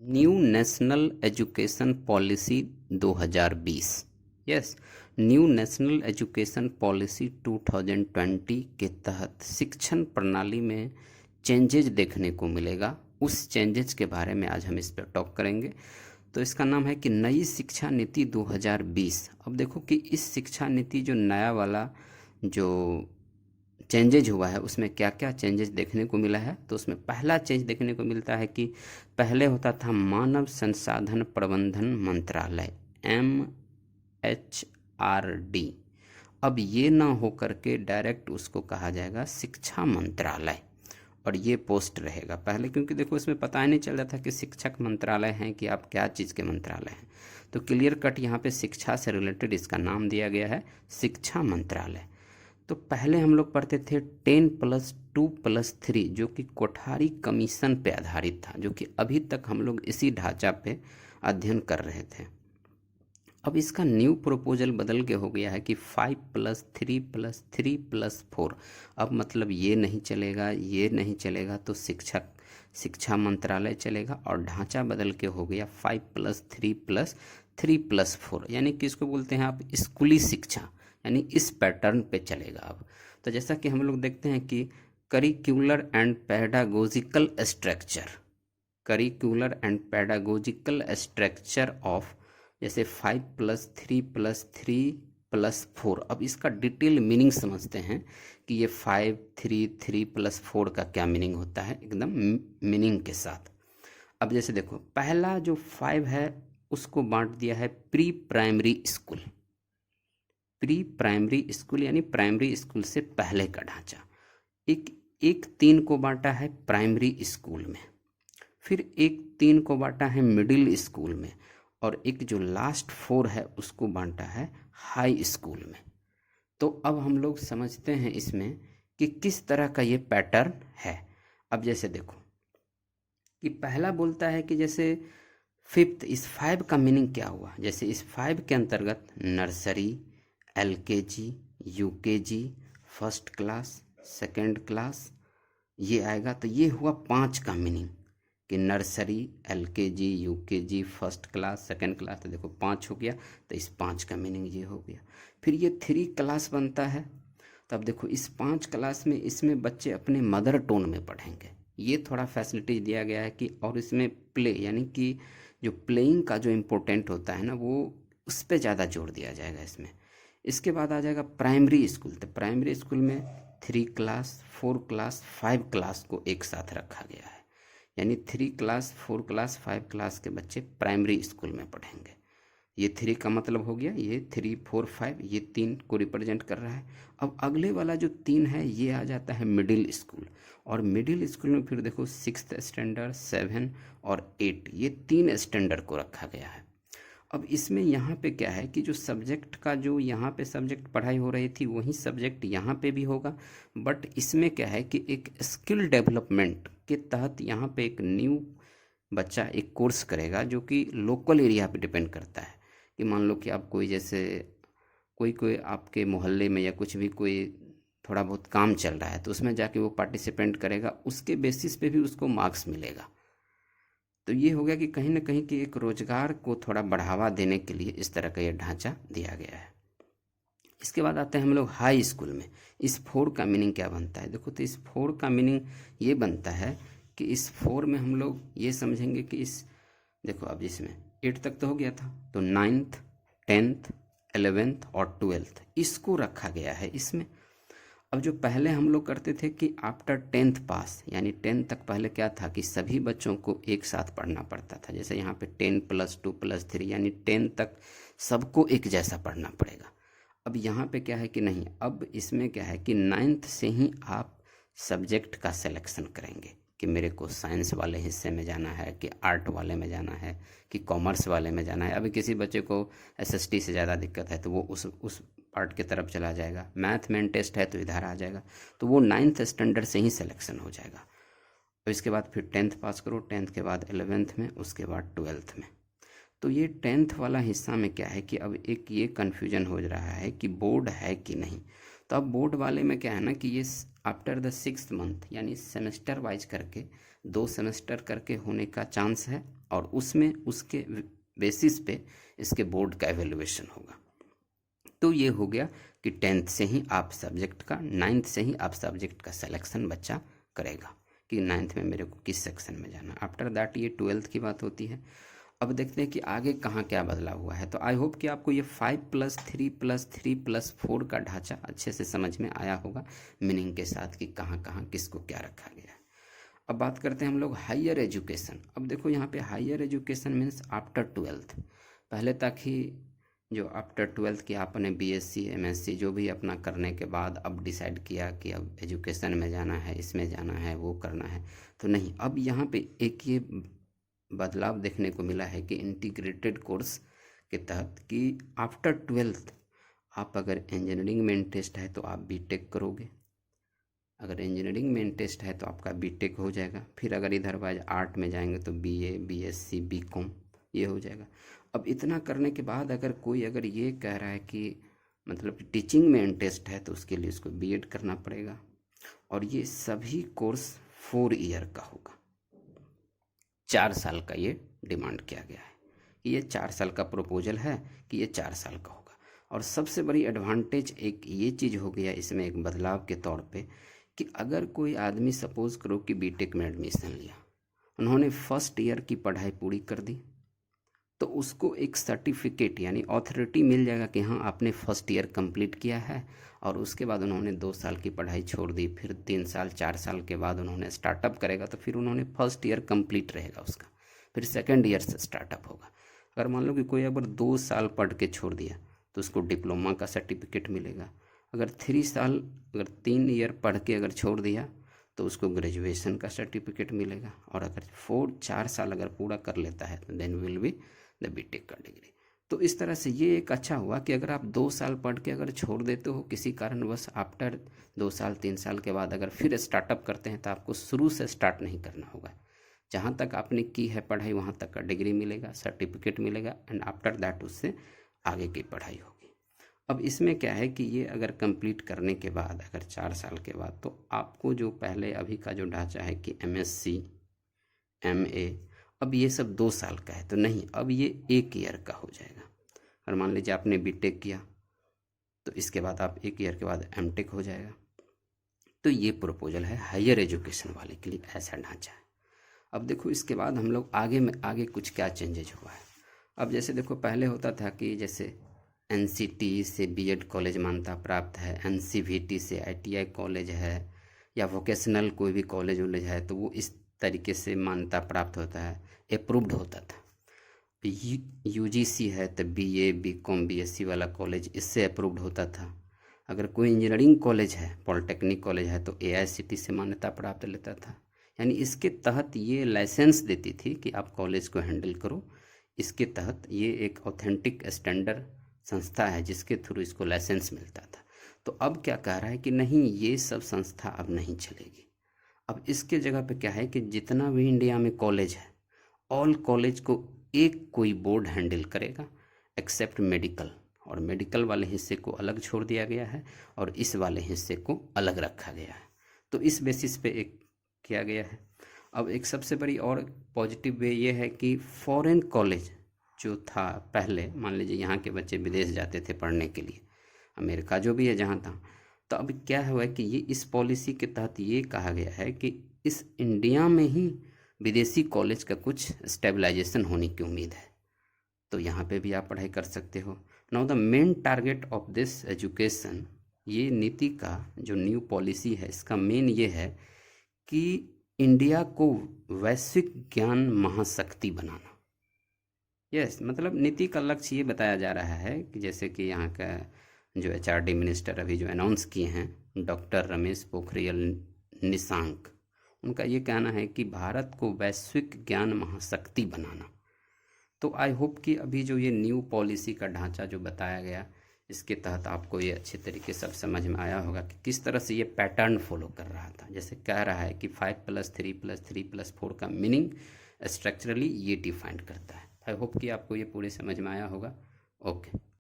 New national education policy 2020। Yes, new national education policy 2020 के तहत शिक्षण प्रणाली में चेंजेज देखने को मिलेगा। उस चेंजेज के बारे में आज हम इस पर टॉक करेंगे। तो इसका नाम है कि नई शिक्षा नीति 2020। अब देखो कि इस शिक्षा नीति जो नया वाला जो चेंजेज हुआ है उसमें क्या क्या चेंजेस देखने को मिला है। तो उसमें पहला चेंज देखने को मिलता है कि पहले होता था मानव संसाधन प्रबंधन मंत्रालय MHRD। अब ये ना हो करके डायरेक्ट उसको कहा जाएगा शिक्षा मंत्रालय, और ये पोस्ट रहेगा पहले, क्योंकि देखो इसमें पता ही नहीं चल रहा था कि शिक्षक मंत्रालय हैं कि आप क्या चीज़ के मंत्रालय हैं। तो क्लियर कट यहाँ पे शिक्षा से रिलेटेड इसका नाम दिया गया है शिक्षा मंत्रालय। तो पहले हम लोग पढ़ते थे 10+2+3 जो कि कोठारी कमीशन पे आधारित था, जो कि अभी तक हम लोग इसी ढांचा पे अध्ययन कर रहे थे। अब इसका न्यू प्रपोजल बदल के हो गया है कि 5+3+3+4। अब मतलब ये नहीं चलेगा, ये नहीं चलेगा, तो शिक्षा मंत्रालय चलेगा, और ढांचा बदल के हो गया 5+3+3+4, यानी कि इसको बोलते हैं आप स्कूली शिक्षा, यानी इस पैटर्न पे चलेगा अब। तो जैसा कि हम लोग देखते हैं कि curricular and pedagogical structure of जैसे 5+3+3+4। अब इसका डिटेल मीनिंग समझते हैं कि ये 5, 3, 3+4 का क्या मीनिंग होता है, एकदम मीनिंग के साथ। अब जैसे देखो पहला जो 5 है उसको बांट दिया है प्री प्राइमरी स्कूल यानी प्राइमरी स्कूल से पहले का ढांचा। एक 3 को बांटा है प्राइमरी स्कूल में, फिर एक 3 को बांटा है मिडिल स्कूल में, और एक जो लास्ट 4 है उसको बांटा है हाई स्कूल में। तो अब हम लोग समझते हैं इसमें कि किस तरह का ये पैटर्न है। अब जैसे देखो कि पहला बोलता है कि जैसे फिफ्थ, इस 5 का मीनिंग क्या हुआ। जैसे इस 5 के अंतर्गत nursery, LKG, UKG, first class, second class ये आएगा। तो ये हुआ 5 का मीनिंग कि nursery, LKG, UKG, first class, second class. तो देखो 5 हो गया, तो इस 5 का मीनिंग ये हो गया। फिर ये 3 क्लास बनता है। तो अब देखो इस 5 क्लास में इसमें बच्चे अपने मदर टोन में पढ़ेंगे, ये थोड़ा फैसिलिटी दिया गया है कि। और इसमें प्ले, यानी कि जो प्लेइंग का जो इम्पोर्टेंट होता है ना, वो उस पर ज़्यादा जोर दिया जाएगा इसमें। इसके बाद आ जाएगा प्राइमरी स्कूल। तो प्राइमरी स्कूल में 3 क्लास, 4 क्लास, 5 क्लास को एक साथ रखा गया है, यानी 3 क्लास, 4 क्लास, 5 क्लास के बच्चे प्राइमरी स्कूल में पढ़ेंगे। ये 3 का मतलब हो गया, ये 3, 4, 5 ये 3 को रिप्रेजेंट कर रहा है। अब अगले वाला जो 3 है ये आ जाता है मिडिल स्कूल, और मिडिल स्कूल में फिर देखो 6th स्टैंडर्ड, 7 और 8 ये 3 स्टैंडर्ड को रखा गया है। अब इसमें यहाँ पे क्या है कि जो सब्जेक्ट का जो यहाँ पे सब्जेक्ट पढ़ाई हो रही थी वही सब्जेक्ट यहाँ पे भी होगा, बट इसमें क्या है कि एक स्किल डेवलपमेंट के तहत यहाँ पे एक न्यू बच्चा एक कोर्स करेगा जो कि लोकल एरिया पे डिपेंड करता है। कि मान लो कि आप कोई जैसे कोई आपके मोहल्ले में या कुछ भी कोई थोड़ा बहुत काम चल रहा है, तो उसमें जाके वो पार्टिसिपेंट करेगा, उसके बेसिस पे भी उसको मार्क्स मिलेगा। तो ये हो गया कि कहीं ना कहीं कि एक रोजगार को थोड़ा बढ़ावा देने के लिए इस तरह का ये ढांचा दिया गया है। इसके बाद आते हैं हम लोग हाई स्कूल में। इस 4 का मीनिंग क्या बनता है। देखो तो इस 4 का मीनिंग ये बनता है कि इस 4 में हम लोग ये समझेंगे कि इस देखो अब इसमें 8 तक तो हो गया था, तो 9th, 10th, 11th और 12th इसको रखा गया है इसमें। अब जो पहले हम लोग करते थे कि आफ्टर 10th पास, यानी 10 तक पहले क्या था कि सभी बच्चों को एक साथ पढ़ना पड़ता था। जैसे यहाँ पे 10+2+3 यानी 10 तक सबको एक जैसा पढ़ना पड़ेगा। अब यहाँ पे क्या है कि नहीं, अब इसमें क्या है कि 9th से ही आप सब्जेक्ट का सिलेक्शन करेंगे कि मेरे को साइंस वाले हिस्से में जाना है, कि आर्ट वाले में जाना है, कि कॉमर्स वाले में जाना है। अभी किसी बच्चे को SST से ज़्यादा दिक्कत है तो वो उस पार्ट की तरफ चला जाएगा। मैथ में टेस्ट है तो इधर आ जाएगा, तो वो 9th स्टैंडर्ड से ही सिलेक्शन हो जाएगा। और इसके बाद फिर 10th पास करो, 10th के बाद 11th में, उसके बाद 12th में। तो ये 10th वाला हिस्सा में क्या है कि अब एक ये कन्फ्यूजन हो रहा है कि बोर्ड है कि नहीं। तो अब बोर्ड वाले में क्या है ना कि ये आफ्टर द 6th मंथ यानी सेमेस्टर वाइज करके 2 सेमेस्टर करके होने का चांस है, और उसमें उसके बेसिस पे इसके बोर्ड का एवेल्युएशन होगा। तो ये हो गया कि 10th से ही आप सब्जेक्ट का, 9th से ही आप सब्जेक्ट का सिलेक्शन बच्चा करेगा कि 9th में मेरे को किस सेक्शन में जाना। आफ्टर दैट ये 12th की बात होती है। अब देखते हैं कि आगे कहाँ क्या बदलाव हुआ है। तो आई होप कि आपको ये 5+3+3+4 का ढांचा अच्छे से समझ में आया होगा, मीनिंग के साथ कि कहाँ कहाँ किसको क्या रखा गया है। अब बात करते हैं हम लोग हायर एजुकेशन। अब देखो यहाँ पे higher education means after 12th। पहले तक ही जो आफ्टर 12th की आपने बीएससी एमएससी जो भी अपना करने के बाद अब डिसाइड किया कि अब एजुकेशन में जाना है, इसमें जाना है, वो करना है, तो नहीं, अब यहाँ पे एक ये बदलाव देखने को मिला है कि इंटीग्रेटेड कोर्स के तहत कि आफ्टर 12th आप अगर इंजीनियरिंग में इंटरेस्ट है तो आप बीटेक करोगे, अगर इंजीनियरिंग में इंटरेस्ट है तो आपका बीटेक हो जाएगा। फिर अगर इधर वाइज आर्ट में जाएंगे तो बीए बीएससी बीकॉम ये हो जाएगा। अब इतना करने के बाद अगर ये कह रहा है कि मतलब टीचिंग में इंटरेस्ट है तो उसके लिए उसको बीएड करना पड़ेगा, और ये सभी कोर्स 4 ईयर का होगा। 4 साल का ये डिमांड किया गया है कि ये 4 साल का प्रपोजल है कि ये 4 साल का होगा। और सबसे बड़ी एडवांटेज एक ये चीज़ हो गया इसमें एक बदलाव के तौर पे कि अगर कोई आदमी सपोज करो कि बीटेक में एडमिशन लिया, उन्होंने फर्स्ट ईयर की पढ़ाई पूरी कर दी, तो उसको एक सर्टिफिकेट यानी ऑथोरिटी मिल जाएगा कि हाँ आपने फर्स्ट ईयर कंप्लीट किया है। और उसके बाद उन्होंने 2 साल की पढ़ाई छोड़ दी, फिर 3 साल 4 साल के बाद उन्होंने स्टार्टअप करेगा, तो फिर उन्होंने फर्स्ट ईयर कंप्लीट रहेगा उसका, फिर सेकेंड ईयर से स्टार्टअप होगा। अगर मान लो कि कोई अगर 2 साल पढ़ के छोड़ दिया तो उसको डिप्लोमा का सर्टिफिकेट मिलेगा। अगर 3 ईयर पढ़ के अगर छोड़ दिया तो उसको ग्रेजुएशन का सर्टिफिकेट मिलेगा। और अगर 4 साल अगर पूरा कर लेता है तो then will be the BTech का डिग्री। तो इस तरह से ये एक अच्छा हुआ कि अगर आप 2 साल पढ़ के अगर छोड़ देते हो किसी कारणवश, आफ्टर 2 साल 3 साल के बाद अगर फिर स्टार्टअप करते हैं तो आपको शुरू से स्टार्ट नहीं करना होगा। जहाँ तक आपने की है पढ़ाई वहाँ तक का डिग्री मिलेगा, सर्टिफिकेट मिलेगा, एंड आफ्टर दैट उससे आगे की पढ़ाई होगी। अब इसमें क्या है कि ये अगर कंप्लीट करने के बाद अगर 4 साल के बाद तो आपको जो पहले अभी का जो ढांचा है कि एमएससी एमए, अब ये सब 2 साल का है, तो नहीं, अब ये 1 ईयर का हो जाएगा। और मान लीजिए आपने बीटेक किया तो इसके बाद आप 1 ईयर के बाद एमटेक हो जाएगा। तो ये प्रपोजल है हायर एजुकेशन वाले के लिए, ऐसा ढांचा है। अब देखो इसके बाद हम लोग आगे कुछ क्या चेंजेज हुआ है। अब जैसे देखो पहले होता था कि जैसे एनसीटी से बीएड कॉलेज मान्यता प्राप्त है, एनसीवीटी से आईटीआई कॉलेज है, या वोकेशनल कोई भी कॉलेज वॉलेज है तो वो इस तरीके से मान्यता प्राप्त होता है, अप्रूव्ड होता था। यूजीसी है तो बीए बीकॉम बीएससी वाला कॉलेज इससे अप्रूव्ड होता था। अगर कोई इंजीनियरिंग कॉलेज है, पॉलिटेक्निक कॉलेज है तो एआईसीटी से मान्यता प्राप्त लेता था। यानी इसके तहत ये लाइसेंस देती थी कि आप कॉलेज को हैंडल करो। इसके तहत ये एक ऑथेंटिक स्टैंडर्ड संस्था है जिसके थ्रू इसको लाइसेंस मिलता था। तो अब क्या कह रहा है कि नहीं, ये सब संस्था अब नहीं चलेगी। अब इसके जगह पे क्या है कि जितना भी इंडिया में कॉलेज है, ऑल कॉलेज को एक कोई बोर्ड हैंडल करेगा एक्सेप्ट मेडिकल, और मेडिकल वाले हिस्से को अलग छोड़ दिया गया है और इस वाले हिस्से को अलग रखा गया है। तो इस बेसिस पे एक किया गया है। अब एक सबसे बड़ी और पॉजिटिव वे ये है कि फॉरेन कॉलेज जो था पहले, मान लीजिए यहाँ के बच्चे विदेश जाते थे पढ़ने के लिए, अमेरिका जो भी है जहाँ था, तो अब क्या हुआ है कि ये इस पॉलिसी के तहत ये कहा गया है कि इस इंडिया में ही विदेशी कॉलेज का कुछ स्टेबलाइजेशन होने की उम्मीद है, तो यहाँ पे भी आप पढ़ाई कर सकते हो। Now the main target of this education, ये नीति का जो न्यू पॉलिसी है इसका मेन ये है कि इंडिया को वैश्विक ज्ञान महाशक्ति बनाना। यस, मतलब नीति का लक्ष्य ये बताया जा रहा है कि जैसे कि यहाँ का जो एचआरडी मिनिस्टर अभी जो अनाउंस किए हैं डॉक्टर रमेश पोखरियाल निशंक, उनका ये कहना है कि भारत को वैश्विक ज्ञान महाशक्ति बनाना। तो आई होप कि अभी जो ये न्यू पॉलिसी का ढांचा जो बताया गया इसके तहत आपको ये अच्छे तरीके से समझ में आया होगा कि किस तरह से ये पैटर्न फॉलो कर रहा था। जैसे कह रहा है कि 5+3+3+4 का मीनिंग स्ट्रक्चरली ये डिफाइंड करता है। आई होप कि आपको ये पूरी समझ में आया होगा। ओके।